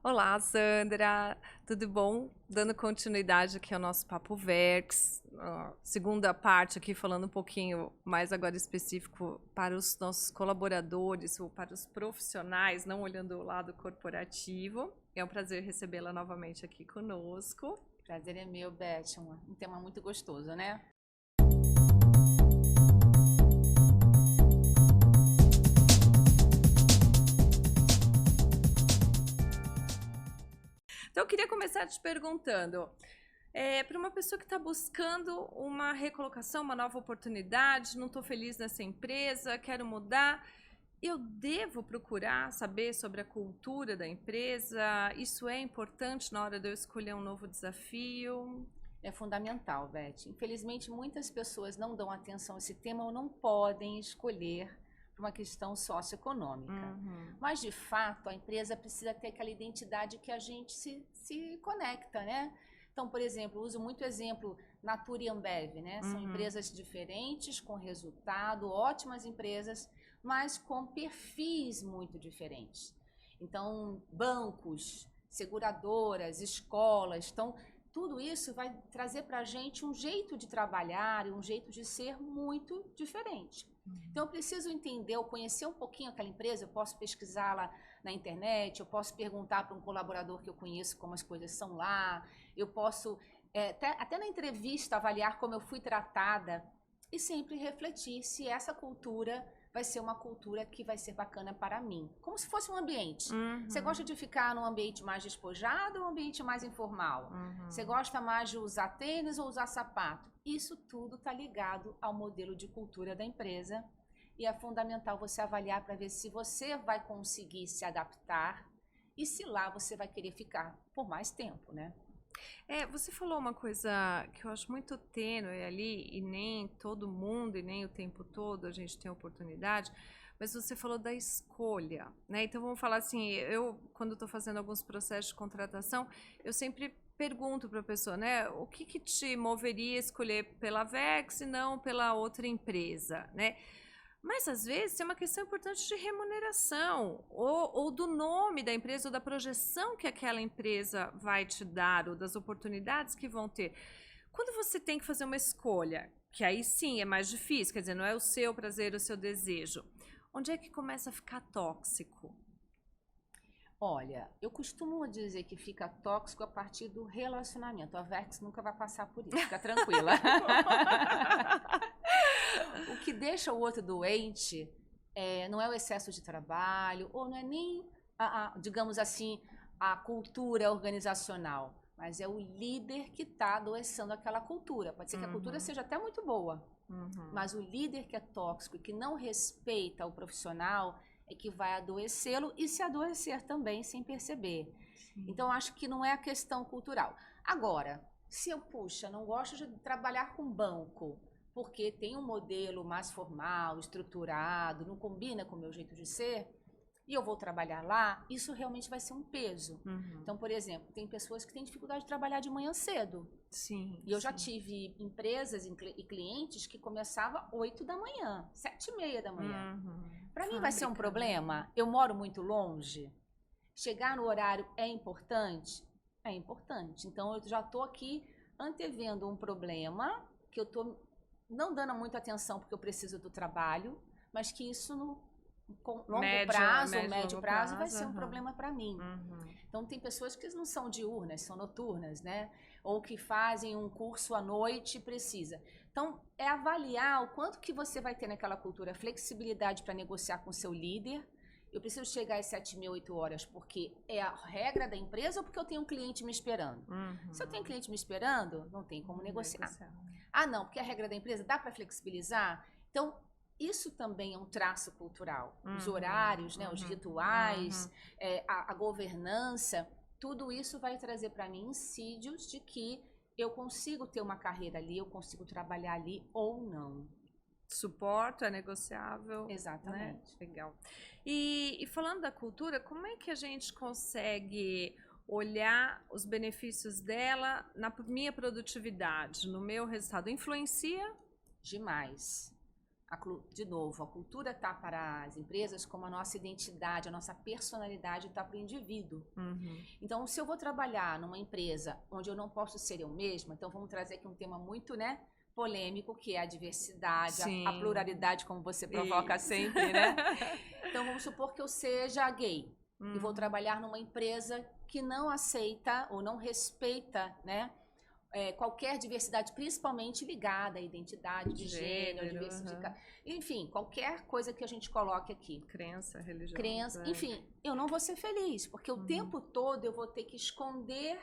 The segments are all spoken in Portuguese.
Olá, Sandra, tudo bom? Dando continuidade aqui ao nosso Papo Verx, segunda parte aqui falando um pouquinho mais agora específico para os nossos colaboradores ou para os profissionais, não olhando o lado corporativo. É um prazer recebê-la novamente aqui conosco. Prazer é meu, Beth. Um tema muito gostoso, né? Então, eu queria começar te perguntando, para uma pessoa que está buscando uma recolocação, uma nova oportunidade, não estou feliz nessa empresa, quero mudar, eu devo procurar saber sobre a cultura da empresa? Isso é importante na hora de eu escolher um novo desafio? É fundamental, Beth. Infelizmente, muitas pessoas não dão atenção a esse tema ou não podem escolher por uma questão socioeconômica. Mas, de fato, a empresa precisa ter aquela identidade que a gente se conecta, né? Então, por exemplo, uso muito exemplo Natura e Ambev, né? São empresas diferentes, com resultado, ótimas empresas, mas com perfis muito diferentes. Então, bancos, seguradoras, escolas, tudo isso vai trazer para a gente um jeito de trabalhar e um jeito de ser muito diferente. Então, eu preciso entender ou conhecer um pouquinho aquela empresa, eu posso pesquisá-la na internet, eu posso perguntar para um colaborador que eu conheço como as coisas são lá, eu posso, até na entrevista, avaliar como eu fui tratada e sempre refletir se essa cultura vai ser uma cultura que vai ser bacana para mim. Como se fosse um ambiente. Você gosta de ficar num ambiente mais despojado ou um ambiente mais informal? Você gosta mais de usar tênis ou usar sapato? Isso tudo está ligado ao modelo de cultura da empresa e é fundamental você avaliar para ver se você vai conseguir se adaptar e se lá você vai querer ficar por mais tempo, né? Você falou uma coisa que eu acho muito tênue ali, e nem todo mundo, e nem o tempo todo a gente tem oportunidade, mas você falou da escolha, né? Então vamos falar assim, eu quando estou fazendo alguns processos de contratação, eu sempre pergunto para a pessoa, né? O que te moveria a escolher pela Vex e não pela outra empresa, né? Mas às vezes tem uma questão importante de remuneração, ou do nome da empresa, ou da projeção que aquela empresa vai te dar, ou das oportunidades que vão ter. Quando você tem que fazer uma escolha, que aí sim é mais difícil, quer dizer, não é o seu prazer, o seu desejo, onde é que começa a ficar tóxico? Olha, eu costumo dizer que fica tóxico a partir do relacionamento. A Vex nunca vai passar por isso, fica tranquila. O que deixa o outro doente não é o excesso de trabalho, ou não é nem, digamos assim, a cultura organizacional, mas é o líder que está adoecendo aquela cultura. Pode ser que a cultura seja até muito boa, mas o líder que é tóxico e que não respeita o profissional é que vai adoecê-lo e se adoecer também sem perceber. Então, acho que não é a questão cultural. Agora, se eu, puxa, não gosto de trabalhar com banco, porque tem um modelo mais formal, estruturado, não combina com o meu jeito de ser, e eu vou trabalhar lá, isso realmente vai ser um peso. Então, por exemplo, tem pessoas que têm dificuldade de trabalhar de manhã cedo. Sim. E eu já tive empresas e clientes que começavam 8 da manhã, 7h30 da manhã. Para mim vai ser um problema? Eu moro muito longe? Chegar no horário é importante? É importante. Então, eu já estou aqui antevendo um problema que eu estou não dando muita atenção porque eu preciso do trabalho, mas que isso no longo prazo ou médio prazo vai ser um problema para mim. Então, tem pessoas que não são diurnas, são noturnas, né? Ou que fazem um curso à noite e precisa. Então, é avaliar o quanto que você vai ter naquela cultura, flexibilidade para negociar com o seu líder. Eu preciso chegar às 7h30, 8h, porque é a regra da empresa ou porque eu tenho um cliente me esperando? Se eu tenho um cliente me esperando, não tem como negociar. Ah, não, porque é a regra da empresa, dá para flexibilizar? Então, isso também é um traço cultural. Os horários, né, os rituais, a governança, tudo isso vai trazer para mim insídios de que eu consigo ter uma carreira ali, eu consigo trabalhar ali ou não. Suporte é negociável. Exatamente. Né? Legal. E falando da cultura, como é que a gente consegue olhar os benefícios dela na minha produtividade, no meu resultado? Influencia? Demais. De novo, a cultura está para as empresas como a nossa identidade, a nossa personalidade está para o indivíduo. Então, se eu vou trabalhar numa empresa onde eu não posso ser eu mesma, então vamos trazer aqui um tema muito, né, polêmico, que é a diversidade, a pluralidade, como você provoca sempre, né? Então, vamos supor que eu seja gay e vou trabalhar numa empresa que não aceita ou não respeita, né, qualquer diversidade, principalmente ligada à identidade de gênero, diversificar, enfim, qualquer coisa que a gente coloque aqui. Crença, religião. Enfim, eu não vou ser feliz, porque o tempo todo eu vou ter que esconder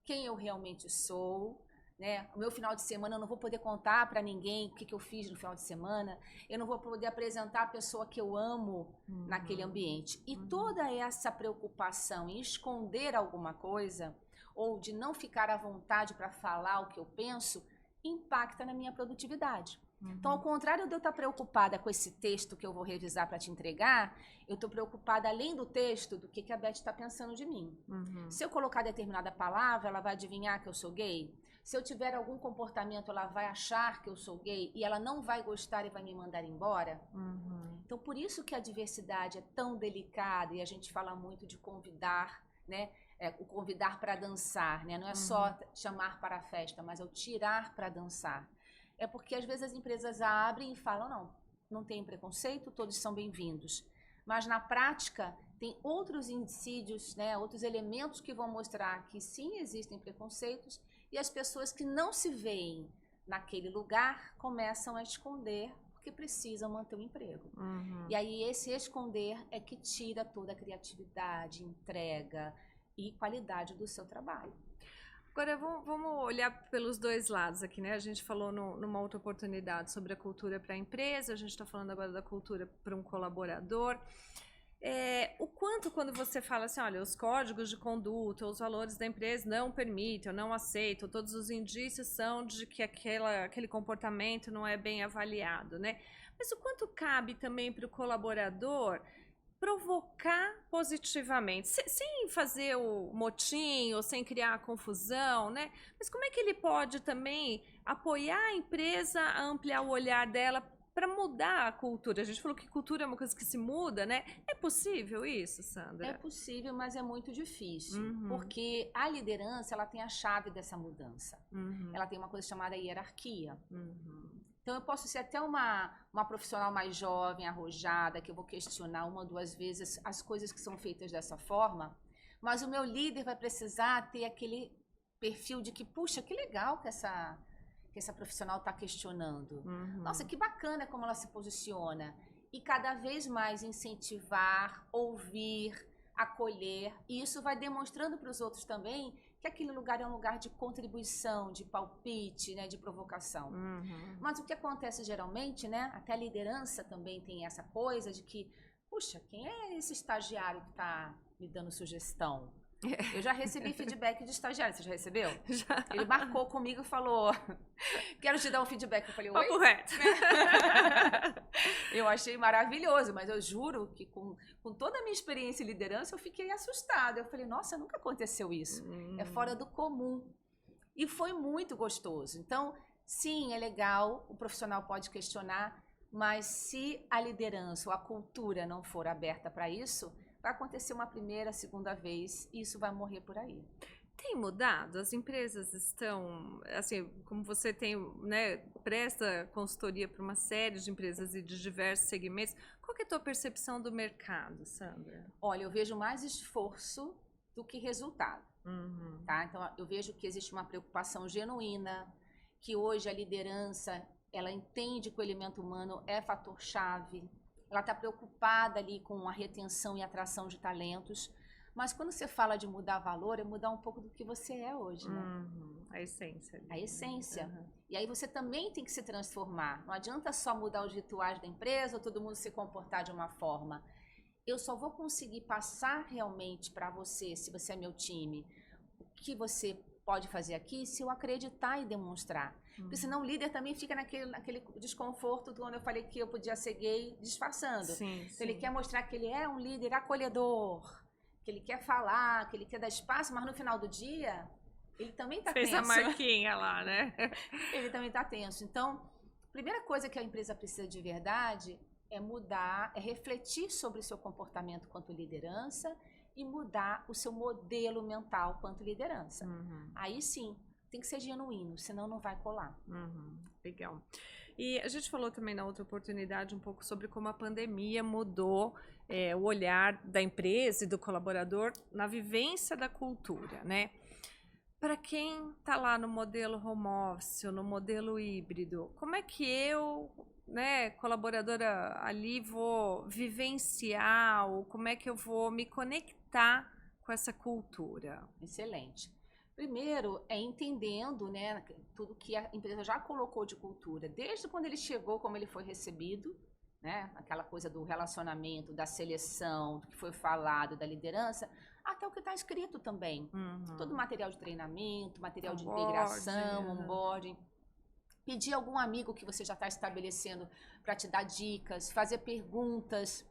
quem eu realmente sou, né? O meu final de semana eu não vou poder contar para ninguém o que eu fiz no final de semana, eu não vou poder apresentar a pessoa que eu amo naquele ambiente. E toda essa preocupação em esconder alguma coisa, ou de não ficar à vontade para falar o que eu penso, impacta na minha produtividade. Então, ao contrário de eu estar preocupada com esse texto que eu vou revisar para te entregar, eu estou preocupada, além do texto, do que a Beth está pensando de mim. Se eu colocar determinada palavra, ela vai adivinhar que eu sou gay? Se eu tiver algum comportamento, ela vai achar que eu sou gay e ela não vai gostar e vai me mandar embora? Então, por isso que a diversidade é tão delicada e a gente fala muito de convidar, né? O convidar para dançar, né? Não é só chamar para a festa, mas é o tirar para dançar. É porque às vezes as empresas abrem e falam, não tem preconceito, todos são bem-vindos. Mas na prática tem outros indícios, né? Outros elementos que vão mostrar que sim, existem preconceitos e as pessoas que não se veem naquele lugar começam a esconder porque precisam manter o emprego. E aí esse esconder é que tira toda a criatividade, entrega e qualidade do seu trabalho. Agora, vamos olhar pelos dois lados aqui, né? A gente falou numa outra oportunidade sobre a cultura para a empresa, a gente está falando agora da cultura para um colaborador. O quanto, quando você fala assim, olha, os códigos de conduta, os valores da empresa não permitem, não aceitam, todos os indícios são de que aquele comportamento não é bem avaliado, né? Mas o quanto cabe também para o colaborador provocar positivamente, sem fazer o motim ou sem criar confusão, né? Mas como é que ele pode também apoiar a empresa a ampliar o olhar dela para mudar a cultura? A gente falou que cultura é uma coisa que se muda, né? É possível isso, Sandra? É possível, mas é muito difícil, porque a liderança, ela tem a chave dessa mudança. Ela tem uma coisa chamada hierarquia. Então, eu posso ser até uma profissional mais jovem, arrojada, que eu vou questionar uma ou duas vezes as coisas que são feitas dessa forma, mas o meu líder vai precisar ter aquele perfil de que, puxa, que legal que essa profissional está questionando. Nossa, que bacana como ela se posiciona. E cada vez mais incentivar, ouvir, acolher, e isso vai demonstrando para os outros também que aquele lugar é um lugar de contribuição, de palpite, né, de provocação. Mas o que acontece geralmente, né, até a liderança também tem essa coisa de que, puxa, quem é esse estagiário que está me dando sugestão? Eu já recebi feedback de estagiário, você já recebeu? Já. Ele marcou comigo e falou, quero te dar um feedback. Eu falei, oi? Papo reto. Eu achei maravilhoso, mas eu juro que com toda a minha experiência em liderança, eu fiquei assustada. Eu falei, nossa, nunca aconteceu isso. É fora do comum. E foi muito gostoso. Então, sim, é legal, o profissional pode questionar, mas se a liderança ou a cultura não for aberta para isso, vai acontecer uma primeira, segunda vez e isso vai morrer por aí. Tem mudado? As empresas estão, assim, como você tem, né, presta consultoria para uma série de empresas e de diversos segmentos, qual que é a tua percepção do mercado, Sandra? Olha, eu vejo mais esforço do que resultado, tá? Então, eu vejo que existe uma preocupação genuína, que hoje a liderança, ela entende que o elemento humano é fator-chave, ela está preocupada ali com a retenção e atração de talentos. Mas quando você fala de mudar valor, é mudar um pouco do que você é hoje, né? A essência. A essência. E aí você também tem que se transformar. Não adianta só mudar os rituais da empresa ou todo mundo se comportar de uma forma. Eu só vou conseguir passar realmente para você, se você é meu time, o que você pode fazer aqui se eu acreditar e demonstrar. Porque senão o líder também fica naquele desconforto quando eu falei que eu podia ser gay disfarçando. Sim, então, ele quer mostrar que ele é um líder acolhedor, que ele quer falar, que ele quer dar espaço, mas no final do dia, ele também está tenso. Fez a marquinha lá, né? Ele também está tenso. Então, primeira coisa que a empresa precisa de verdade é mudar, é refletir sobre o seu comportamento quanto liderança e mudar o seu modelo mental quanto liderança. Aí sim, tem que ser genuíno, senão não vai colar. Legal. E a gente falou também na outra oportunidade um pouco sobre como a pandemia mudou o olhar da empresa e do colaborador na vivência da cultura, né? Para quem está lá no modelo home office ou no modelo híbrido, como é que eu, né, colaboradora ali, vou vivenciar ou como é que eu vou me conectar com essa cultura? Excelente. Primeiro, é entendendo, né, tudo que a empresa já colocou de cultura, desde quando ele chegou, como ele foi recebido, né, aquela coisa do relacionamento, da seleção, do que foi falado, da liderança, até o que está escrito também. Todo material de treinamento, material de integração, onboarding. Pedir algum amigo que você já está estabelecendo para te dar dicas, fazer perguntas,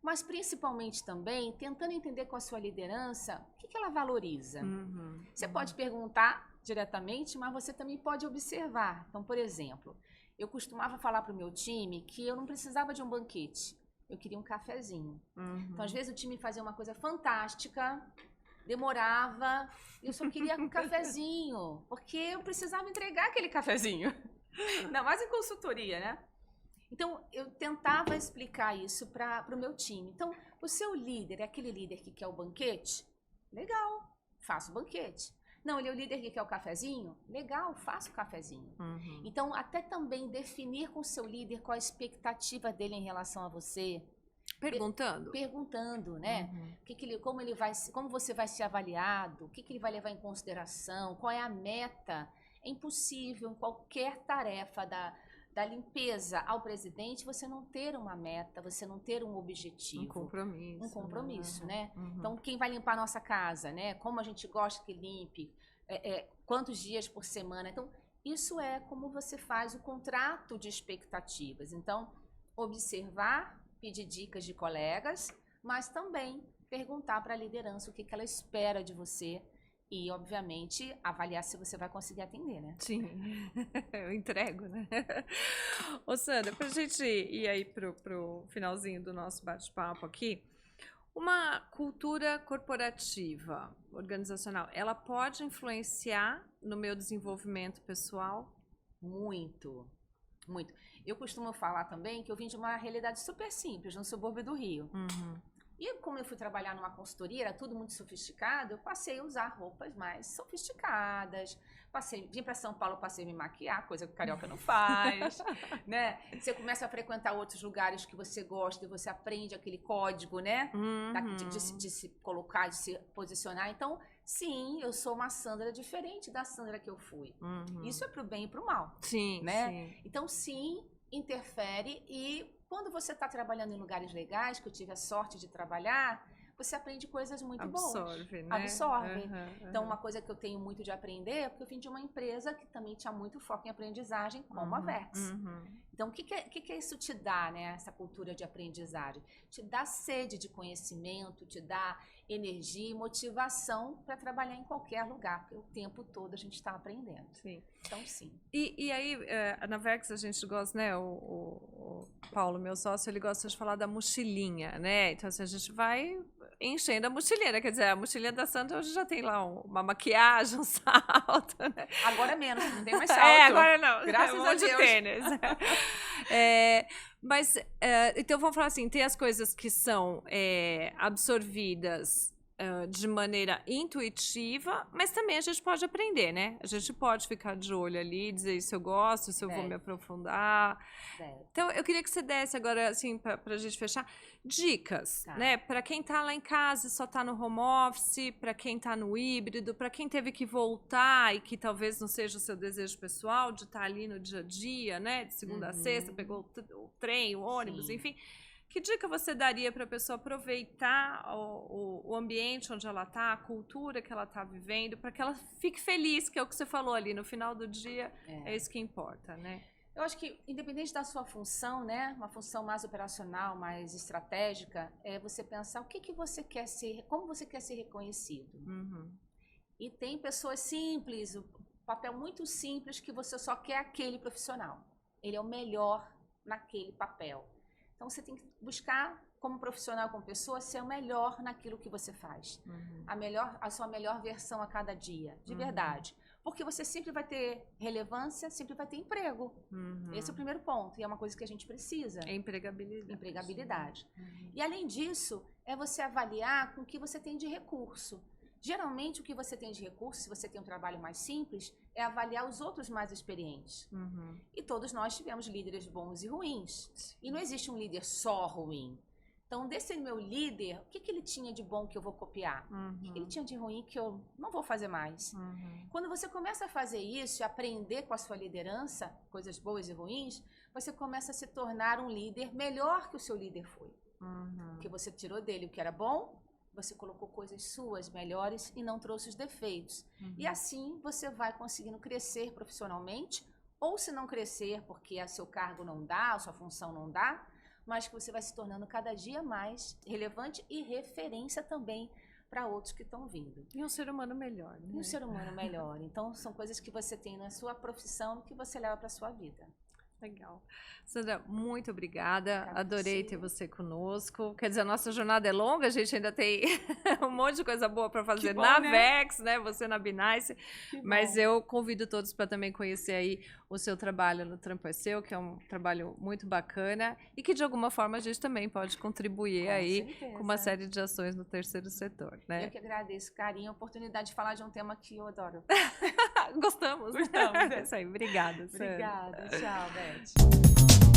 mas principalmente também tentando entender com a sua liderança o que ela valoriza. Você pode perguntar diretamente, mas você também pode observar. Então, por exemplo, eu costumava falar para o meu time que eu não precisava de um banquete, eu queria um cafezinho. Então, às vezes o time fazia uma coisa fantástica, demorava, eu só queria um cafezinho, porque eu precisava entregar aquele cafezinho. Ainda mais em consultoria, né? Então, eu tentava explicar isso para o meu time. Então, o seu líder é aquele líder que quer o banquete? Legal, faça o banquete. Não, ele é o líder que quer o cafezinho? Legal, faça o cafezinho. Então, até também definir com o seu líder qual a expectativa dele em relação a você. Perguntando? Perguntando, né? Como você vai ser avaliado, o que ele vai levar em consideração, qual é a meta. É impossível, em qualquer tarefa da limpeza ao presidente, você não ter uma meta, você não ter um objetivo. Um compromisso, né? Então, quem vai limpar a nossa casa, né? Como a gente gosta que limpe, quantos dias por semana. Então, isso é como você faz o contrato de expectativas. Então, observar, pedir dicas de colegas, mas também perguntar para a liderança o que ela espera de você. E, obviamente, avaliar se você vai conseguir atender, né? Sim, eu entrego, né? Ô, Sandra, pra gente ir aí pro finalzinho do nosso bate-papo aqui, uma cultura corporativa, organizacional, ela pode influenciar no meu desenvolvimento pessoal? Muito, muito. Eu costumo falar também que eu vim de uma realidade super simples, no subúrbio do Rio. E como eu fui trabalhar numa consultoria, era tudo muito sofisticado, eu passei a usar roupas mais sofisticadas. Vim para São Paulo, passei a me maquiar, coisa que o carioca não faz, né? Você começa a frequentar outros lugares que você gosta e você aprende aquele código, né? De se colocar, de se posicionar. Então, sim, eu sou uma Sandra diferente da Sandra que eu fui. Isso é pro bem e pro mal. Sim, né? sim. Então, sim, interfere e quando você está trabalhando em lugares legais, que eu tive a sorte de trabalhar, você aprende coisas muito boas. Absorve, né? Absorve. Então, uma coisa que eu tenho muito de aprender é porque eu vim de uma empresa que também tinha muito foco em aprendizagem, como a Vex. Então, o que isso te dá, né? Essa cultura de aprendizagem? Te dá sede de conhecimento, te dá energia e motivação para trabalhar em qualquer lugar, porque o tempo todo a gente está aprendendo. Sim. Então, sim. E aí, na Vex a gente gosta, né? O Paulo, meu sócio, ele gosta de falar da mochilinha, né? Então, assim, a gente vai enchendo a mochilinha, quer dizer, a mochilinha da Sandra hoje já tem lá uma maquiagem, um salto, né? Agora menos, não tem mais salto. Agora não. Graças a Deus. De tênis. Mas, então vamos falar assim, tem as coisas que são absorvidas de maneira intuitiva, mas também a gente pode aprender, né? A gente pode ficar de olho ali, dizer se eu gosto, se eu vou me aprofundar. Então, eu queria que você desse agora, assim, pra gente fechar, dicas, né? Para quem tá lá em casa e só tá no home office, para quem tá no híbrido, para quem teve que voltar e que talvez não seja o seu desejo pessoal de estar ali no dia a dia, né? De segunda a sexta, pegou o trem, o ônibus, enfim. Que dica você daria para a pessoa aproveitar o ambiente onde ela está, a cultura que ela está vivendo, para que ela fique feliz, que é o que você falou ali, no final do dia, é isso que importa, né? Eu acho que, independente da sua função, né, uma função mais operacional, mais estratégica, é você pensar o que você quer ser, como você quer ser reconhecido. E tem pessoas simples, o papel muito simples que você só quer aquele profissional. ele é o melhor naquele papel. Então, você tem que buscar, como profissional, como pessoa, ser o melhor naquilo que você faz. A sua melhor versão a cada dia, de verdade. Porque você sempre vai ter relevância, sempre vai ter emprego. Esse é o primeiro ponto. E é uma coisa que a gente precisa. É empregabilidade. Empregabilidade. E, além disso, é você avaliar com o que você tem de recurso. Geralmente, o que você tem de recurso, se você tem um trabalho mais simples, é avaliar os outros mais experientes. E todos nós tivemos líderes bons e ruins. E não existe um líder só ruim. Então, desse meu líder, o que ele tinha de bom que eu vou copiar? O que ele tinha de ruim que eu não vou fazer mais? Quando você começa a fazer isso e aprender com a sua liderança, coisas boas e ruins, você começa a se tornar um líder melhor que o seu líder foi. Porque você tirou dele o que era bom, você colocou coisas suas melhores e não trouxe os defeitos. E assim você vai conseguindo crescer profissionalmente, ou se não crescer porque seu cargo não dá, a sua função não dá, mas que você vai se tornando cada dia mais relevante e referência também para outros que estão vindo. E um ser humano melhor. Né? E um ser humano melhor. Então, são coisas que você tem na sua profissão que você leva para a sua vida. Legal. Sandra, muito obrigada. Adorei ter você conosco. Quer dizer, a nossa jornada é longa, a gente ainda tem um monte de coisa boa para fazer bom, na Vex, né? Você na Binice. Mas eu convido todos para também conhecer aí o seu trabalho no Trampo é Seu, que é um trabalho muito bacana e que de alguma forma a gente também pode contribuir com aí certeza. Com uma série de ações no terceiro setor, né? Eu que agradeço, carinho, a oportunidade de falar de um tema que eu adoro. Gostamos. É isso aí. Obrigada. Obrigada. Tchau, Beth.